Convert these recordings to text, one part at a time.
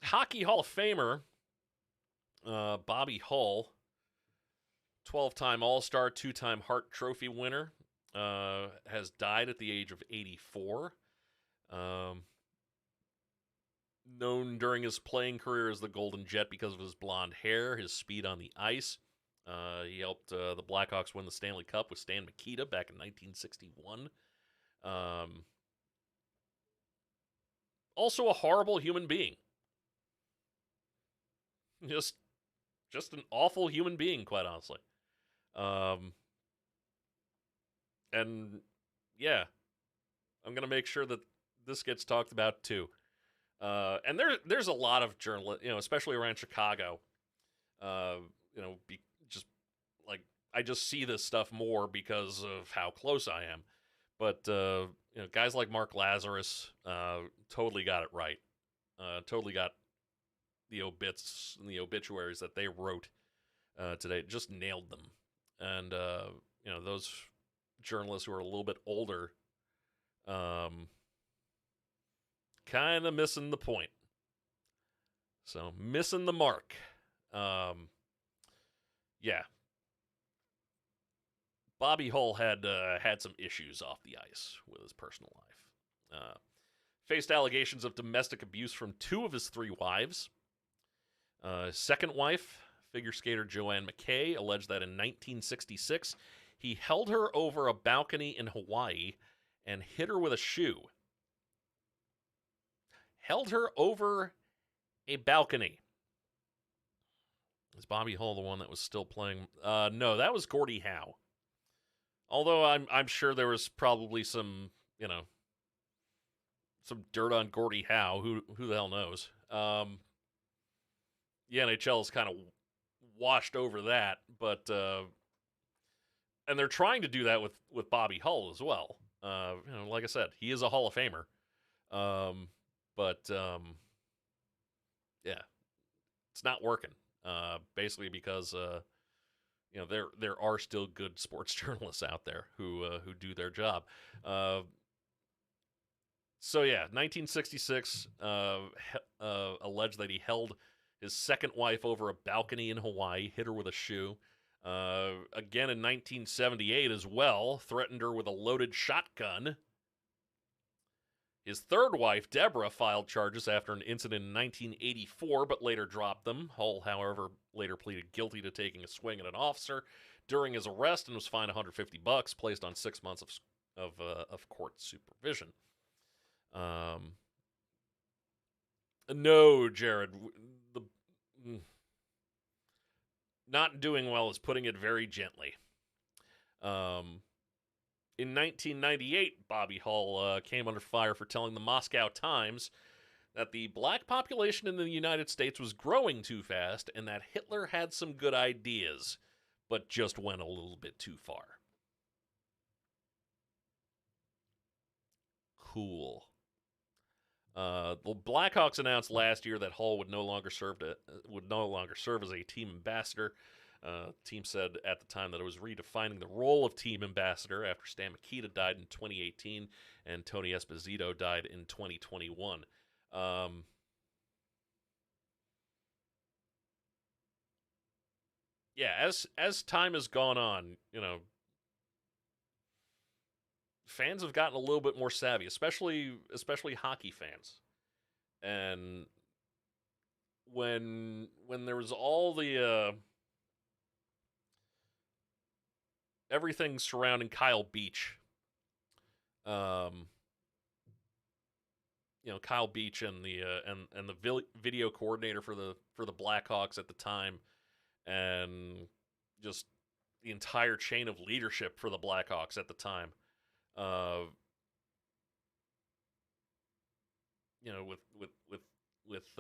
Hockey Hall of Famer Bobby Hull, 12-time All-Star, 2-time Hart Trophy winner, has died at the age of 84. Um, known during his playing career as the Golden Jet because of his blonde hair, his speed on the ice. He helped the Blackhawks win the Stanley Cup with Stan Mikita back in 1961. Also a horrible human being. Just an awful human being, quite honestly. And yeah, I'm gonna make sure that this gets talked about too. And there's a lot of journalists, especially around Chicago. Uh, just like I just see this stuff more because of how close I am. But guys like Mark Lazarus totally got it right. Totally got the obits and the obituaries that they wrote today. Just nailed them. And those journalists who are a little bit older, kind of missing the point. So missing the mark. Yeah. Bobby Hull had some issues off the ice with his personal life. Faced allegations of domestic abuse from 2 of his 3 wives. Second wife, figure skater Joanne McKay, alleged that in 1966 he held her over a balcony in Hawaii and hit her with a shoe. Held her over a balcony. Is Bobby Hull the one that was still playing? No, that was Gordie Howe. Although I'm sure there was probably some dirt on Gordie Howe. Who the hell knows? The NHL has kind of washed over that, but and they're trying to do that with Bobby Hull as well. Like I said, he is a Hall of Famer. But yeah, it's not working. Basically because there are still good sports journalists out there who do their job. So yeah, 1966 alleged that he held his second wife over a balcony in Hawaii, hit her with a shoe. Again in 1978 as well, threatened her with a loaded shotgun. His third wife, Deborah, filed charges after an incident in 1984, but later dropped them. Hull, however, later pleaded guilty to taking a swing at an officer during his arrest and was fined $150, placed on 6 months of court supervision. No, Jared. Not doing well is putting it very gently. In 1998, Bobby Hull came under fire for telling the Moscow Times that the black population in the United States was growing too fast and that Hitler had some good ideas, but just went a little bit too far. Cool. The Blackhawks announced last year that Hull would no longer serve as a team ambassador. The team said at the time that it was redefining the role of team ambassador after Stan Mikita died in 2018 and Tony Esposito died in 2021. Yeah, as time has gone on, fans have gotten a little bit more savvy, especially hockey fans. And when there was all the everything surrounding Kyle Beach, Kyle Beach and the video coordinator for the Blackhawks at the time, and just the entire chain of leadership for the Blackhawks at the time. With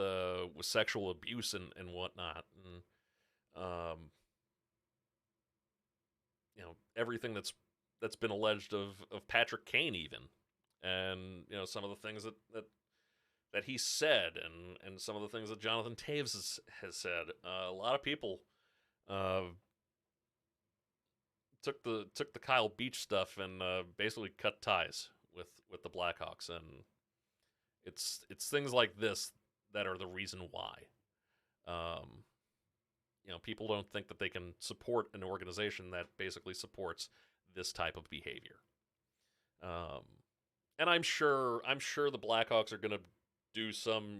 sexual abuse and whatnot, and everything that's been alleged of Patrick Kane even, and some of the things that he said, and some of the things that Jonathan Taves has said. A lot of people took the Kyle Beach stuff and basically cut ties with the Blackhawks, and it's things like this that are the reason why. People don't think that they can support an organization that basically supports this type of behavior. And I'm sure the Blackhawks are going to do some,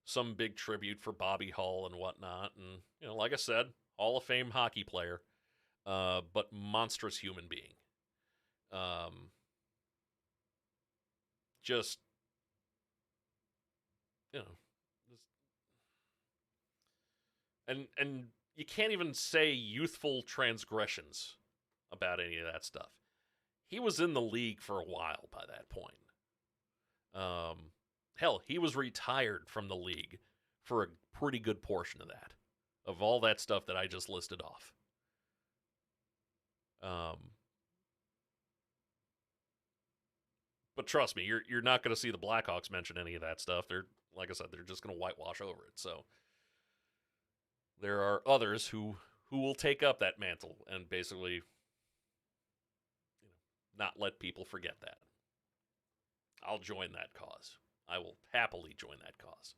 some big tribute for Bobby Hull and whatnot. And, like I said, Hall of Fame hockey player, but monstrous human being. Just, you know, and you can't even say youthful transgressions about any of that stuff. He was in the league for a while by that point. Hell, he was retired from the league for a pretty good portion of that, of all that stuff that I just listed off. But trust me, you're not going to see the Blackhawks mention any of that stuff. They're, like I said, they're just going to whitewash over it. So there are others who will take up that mantle and basically not let people forget that. I'll join that cause. I will happily join that cause.